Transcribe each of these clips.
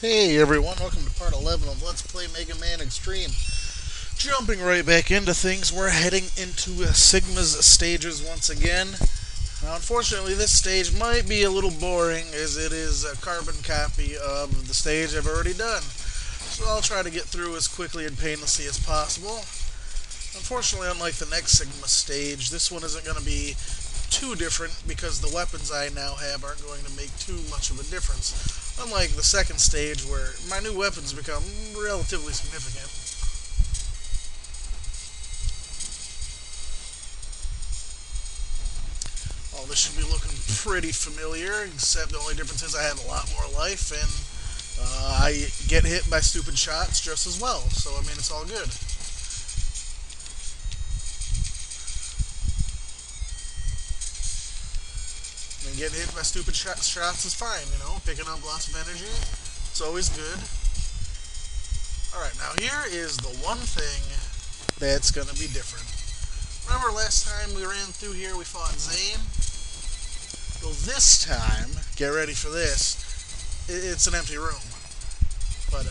Hey everyone, welcome to part 11 of Let's Play Mega Man Xtreme. Jumping right back into things, we're heading into Sigma's stages once again. Now, unfortunately, this stage might be a little boring as it is a carbon copy of the stage I've already done. So I'll try to get through as quickly and painlessly as possible. Unfortunately, unlike the next Sigma stage, this one isn't going to be too different because the weapons I now have aren't going to make too much of a difference. Unlike the second stage where my new weapons become relatively significant. Oh, this should be looking pretty familiar, except the only difference is I have a lot more life and I get hit by stupid shots just as well. So, I mean, it's all good. And getting hit by stupid shots is fine, you know, picking up lots of energy. It's always good. Alright, now here is the one thing that's going to be different. Remember last time we ran through here, we fought Zane? Well, this time, get ready for this, it's an empty room. But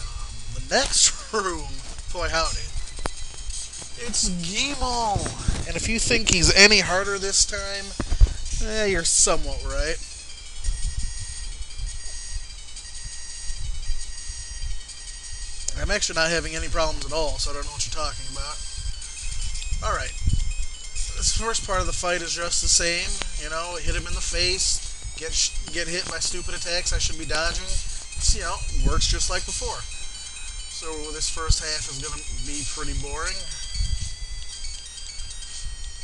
the next room, boy howdy, it's Geemel! And if you think he's any harder this time, you're somewhat right. I'm actually not having any problems at all, so I don't know what you're talking about. Alright. This first part of the fight is just the same. You know, hit him in the face, get hit by stupid attacks I should be dodging. It's, you know, works just like before. So this first half is going to be pretty boring.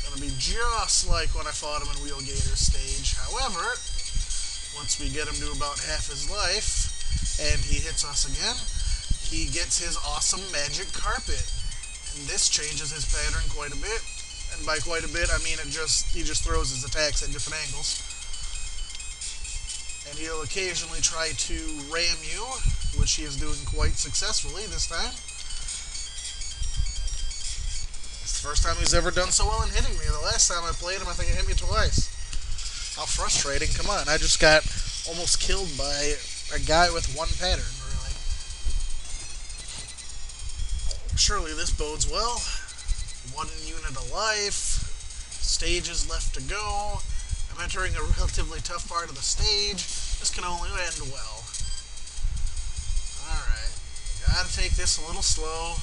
Going to be just like when I fought him in Wheelgator's stage. However, once we get him to about half his life, and he hits us again, he gets his awesome magic carpet. And this changes his pattern quite a bit. And by quite a bit, I mean he just throws his attacks at different angles. And he'll occasionally try to ram you, which he is doing quite successfully this time. It's the first time he's ever done so well in hitting me. The last time I played him, I think it hit me twice. How frustrating. Come on, I just got almost killed by a guy with one pattern, really. Surely this bodes well. 1 unit of life. Stages left to go. I'm entering a relatively tough part of the stage. This can only end well. Alright. Gotta take this a little slow.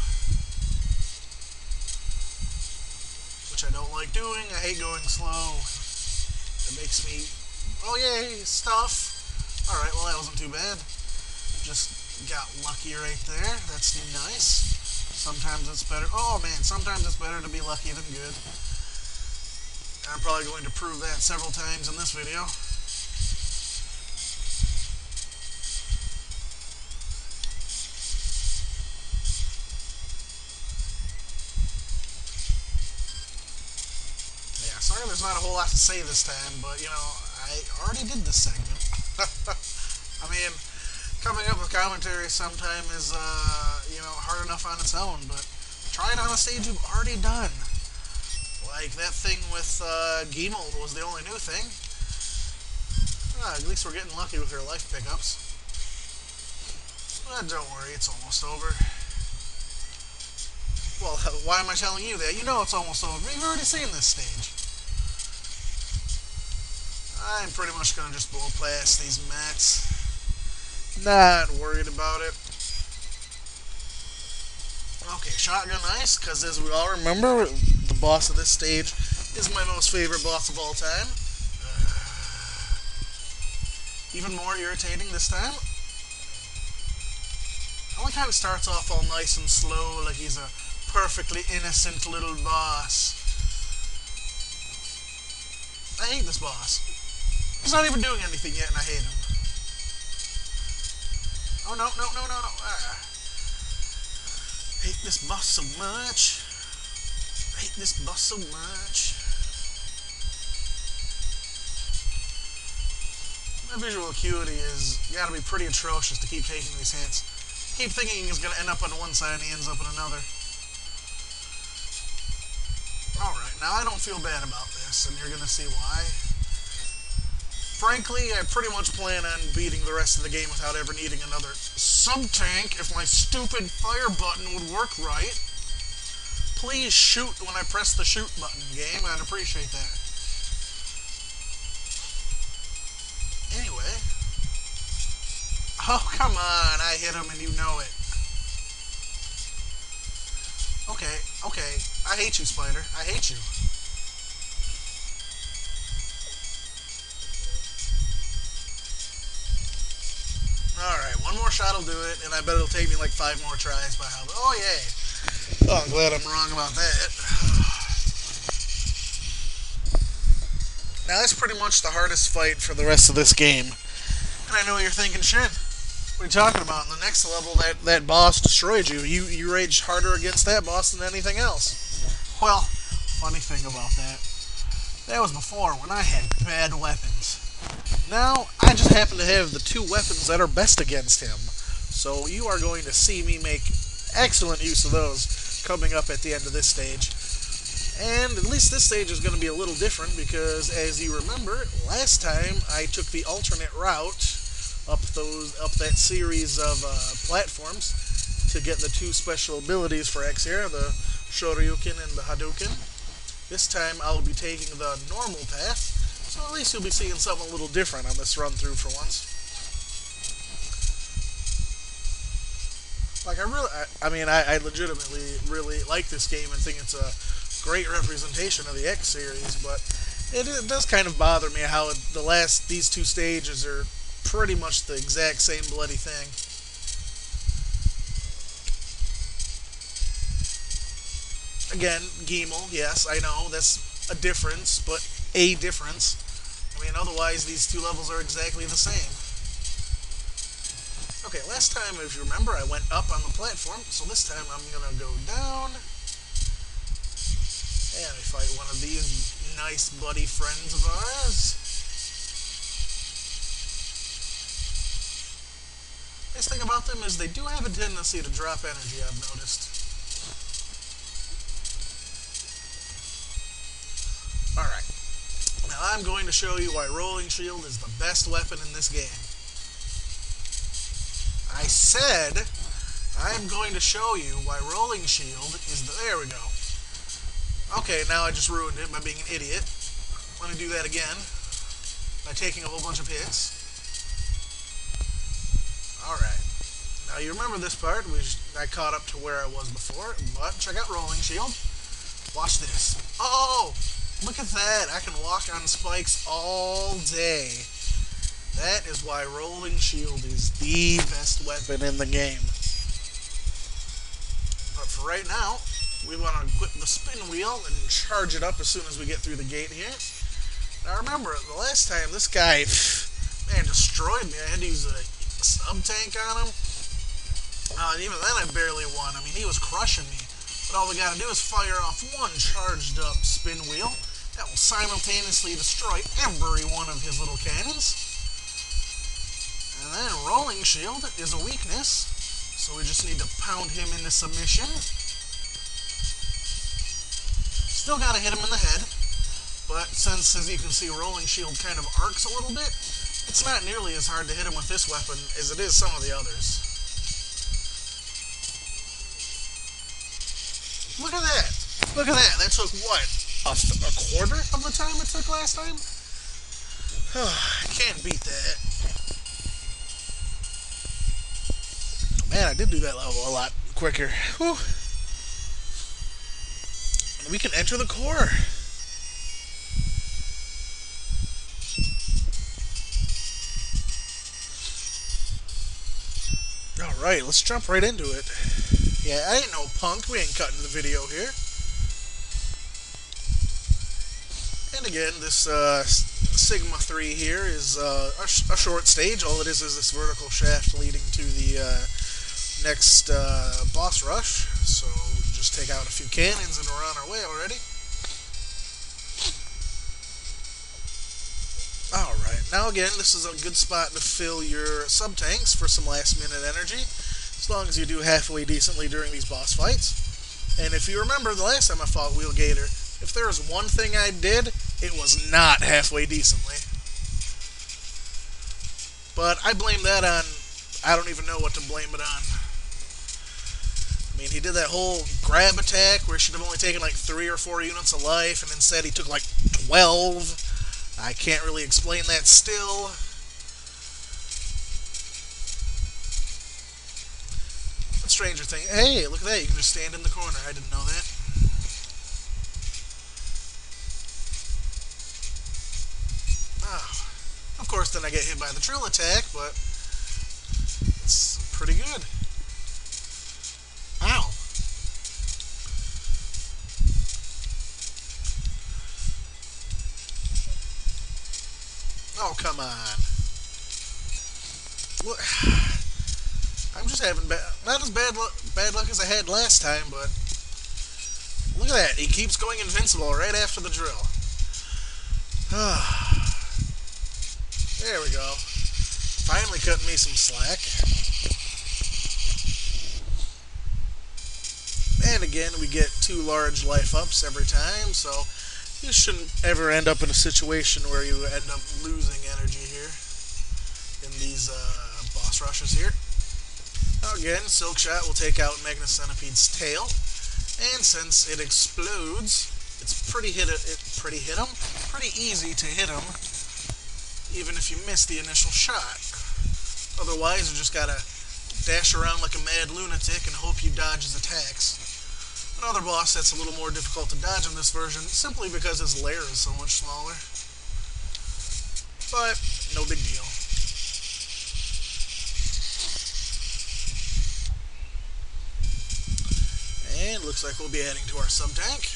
Which I don't like doing. I hate going slow. It makes me... Oh yay, stuff. Alright, well that wasn't too bad. Just got lucky right there. That's nice. Sometimes it's better... Oh man, sometimes it's better to be lucky than good. I'm probably going to prove that several times in this video. Yeah, sorry there's not a whole lot to say this time, but, you know, I already did this segment. I mean, coming up with commentary sometime is, you know, hard enough on its own, but try it on a stage you've already done. Like, that thing with Geemel was the only new thing. At least we're getting lucky with our life pickups. But don't worry, it's almost over. Well, why am I telling you that? You know it's almost over. You've already seen this stage. I'm pretty much going to just blow past these mats. Not worried about it. Okay, shotgun ice, because as we all remember, the boss of this stage is my most favorite boss of all time. Even more irritating this time. I like how he starts off all nice and slow, like he's a perfectly innocent little boss. I hate this boss. He's not even doing anything yet, and I hate him. Oh, no, no, no, no, no. I hate this boss so much. I hate this boss so much. My visual acuity is gotta be pretty atrocious to keep taking these hits. Keep thinking he's gonna end up on one side and he ends up on another. Alright, now I don't feel bad about this, and you're gonna see why. Frankly, I pretty much plan on beating the rest of the game without ever needing another sub-tank if my stupid fire button would work right. Please shoot when I press the shoot button, game. I'd appreciate that. Anyway. Oh, come on. I hit him and you know it. Okay, okay. I hate you, Spider. I hate you. Alright, one more shot will do it, and I bet it'll take me like 5 more tries by how... Oh, yay. Oh, I'm glad I'm wrong about that. Now, that's pretty much the hardest fight for the rest of this game. And I know what you're thinking, Shin. What are you talking about? In the next level, that boss destroyed you. You raged harder against that boss than anything else. Well, funny thing about that was before, when I had bad weapons. Now, I just happen to have the 2 weapons that are best against him. So you are going to see me make excellent use of those coming up at the end of this stage. And at least this stage is going to be a little different because, as you remember, last time I took the alternate route up that series of platforms to get the 2 special abilities for X here, the Shoryuken and the Hadouken. This time I'll be taking the normal path, so at least you'll be seeing something a little different on this run through for once. Like, I legitimately really like this game and think it's a great representation of the X series, but it does kind of bother me how these 2 stages are pretty much the exact same bloody thing. Again, Geemel, yes, I know, that's a difference, but a difference. I mean, otherwise these 2 levels are exactly the same. Okay, last time, if you remember, I went up on the platform, so this time I'm gonna go down, and I fight one of these nice buddy friends of ours. Nice thing about them is they do have a tendency to drop energy, I've noticed. Alright. Now I'm going to show you why Rolling Shield is the best weapon in this game. I said I'm going to show you why Rolling Shield is the... There we go. Okay, now I just ruined it by being an idiot. Let me do that again by taking a whole bunch of hits. Alright. Now you remember this part. I caught up to where I was before, but check out Rolling Shield. Watch this. Oh! Look at that. I can walk on spikes all day. That is why Rolling Shield is the best weapon in the game. But for right now, we want to equip the spin wheel and charge it up as soon as we get through the gate here. Now remember, the last time this guy, man, destroyed me. I had to use a sub-tank on him. And even then I barely won. I mean, he was crushing me. But all we gotta do is fire off one charged up spin wheel. That will simultaneously destroy every one of his little cannons. And then Rolling Shield is a weakness. So we just need to pound him into submission. Still gotta hit him in the head. But since, as you can see, Rolling Shield kind of arcs a little bit, it's not nearly as hard to hit him with this weapon as it is some of the others. Look at that! Look at that! That took what? A quarter of the time it took last time? I can't beat that. Man, I did do that level a lot quicker. Whew. We can enter the core. Alright, let's jump right into it. Yeah, I ain't no punk. We ain't cutting the video here. And again, this Sigma 3 here is a short stage. All it is this vertical shaft leading to the next boss rush. So we can just take out a few cannons and we're on our way already. Alright, now again, this is a good spot to fill your sub-tanks for some last-minute energy, as long as you do halfway decently during these boss fights. And if you remember the last time I fought Wheelgator, if there was one thing I did, it was not halfway decently. But I blame that on, I don't even know what to blame it on. I mean, he did that whole grab attack where he should have only taken like 3 or 4 units of life, and instead he took like 12. I can't really explain that still. But Stranger Thing, hey, look at that, you can just stand in the corner. I didn't know that. Oh. Of course, then I get hit by the drill attack, but it's pretty good. Ow. Oh, come on. What? I'm just having not as bad luck as I had last time, but look at that. He keeps going invincible right after the drill. There we go. Finally cutting me some slack. And again, we get 2 large life ups every time, so you shouldn't ever end up in a situation where you end up losing energy here in these boss rushes here. Now again, Silk Shot will take out Magnus Centipede's tail, and since it explodes, it's pretty easy to hit him, even if you miss the initial shot. Otherwise, you just gotta dash around like a mad lunatic and hope you dodge his attacks. Another boss that's a little more difficult to dodge in this version, simply because his lair is so much smaller. But, no big deal. And looks like we'll be adding to our sub-tank.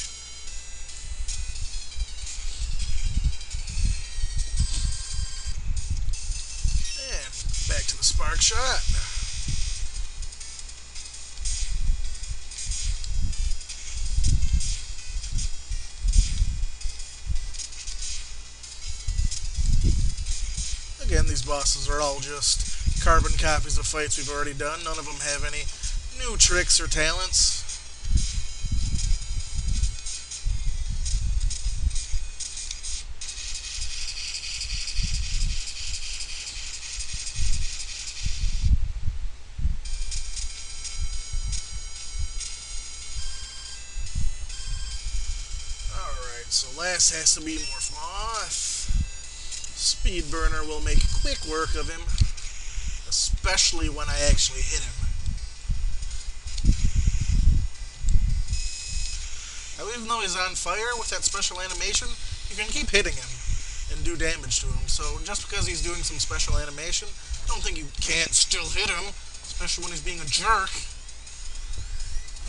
And back to the Spark Shot. Again, these bosses are all just carbon copies of fights we've already done. None of them have any new tricks or talents. Alright, so last has to be Morphmoth. Speed Burner will make quick work of him, especially when I actually hit him. Now, even though he's on fire with that special animation, you can keep hitting him and do damage to him. So just because he's doing some special animation, I don't think you can't still hit him, especially when he's being a jerk.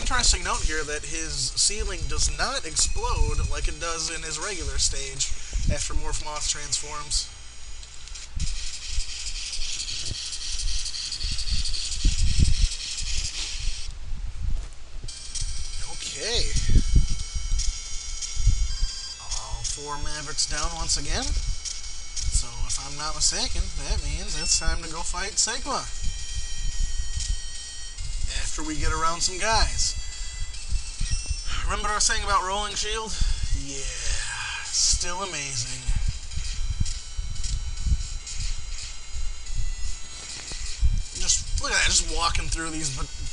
Interesting note here that his ceiling does not explode like it does in his regular stage after Morphmoth transforms. Okay. All 4 Mavericks down once again. So if I'm not mistaken, that means it's time to go fight Sigma. After we get around some guys. Remember what I was saying about Rolling Shield? Yeah. Still amazing. Just look at that, just walking through these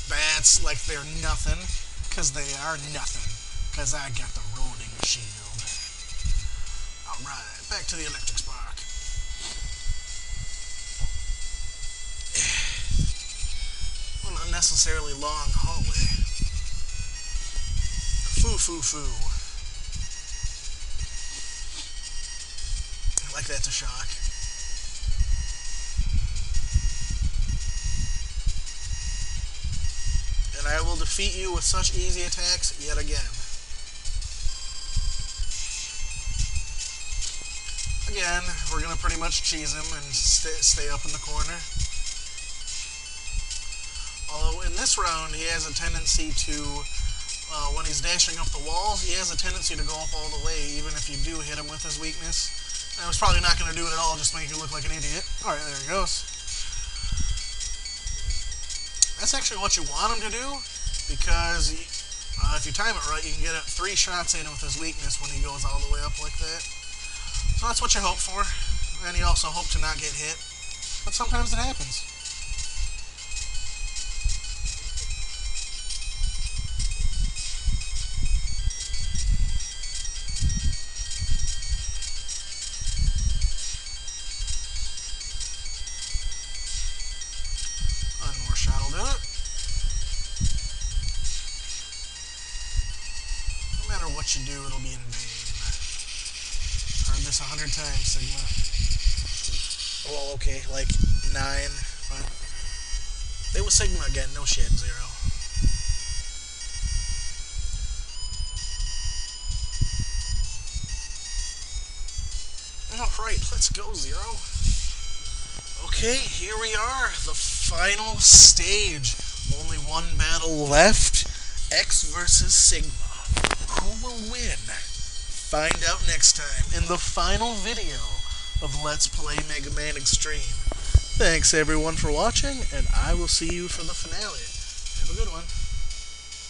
bats like they're nothing, because they are nothing, because I got the Rolling Shield. Alright, back to the Electric Spark. An unnecessarily long hallway. Foo. I like that to shock. And I will defeat you with such easy attacks yet again. Again, we're going to pretty much cheese him and stay up in the corner. Although in this round, he has a tendency to, when he's dashing up the walls, he has a tendency to go up all the way, even if you do hit him with his weakness. And I was probably not going to do it at all, just make you look like an idiot. Alright, there he goes. That's actually what you want him to do, because if you time it right, you can get 3 shots in with his weakness when he goes all the way up like that. So that's what you hope for. And you also hope to not get hit. But sometimes it happens. One more shot will do it. No matter what you do, it'll be in vain. Heard this 100 times, Sigma. Well, okay, like 9, but it was Sigma again, no shit, 0. Alright, let's go, 0. Okay, here we are, the final stage. Only one battle left. X versus Sigma. Who will win? Find out next time in the final video of Let's Play Mega Man Xtreme. Thanks everyone for watching, and I will see you for the finale. Have a good one.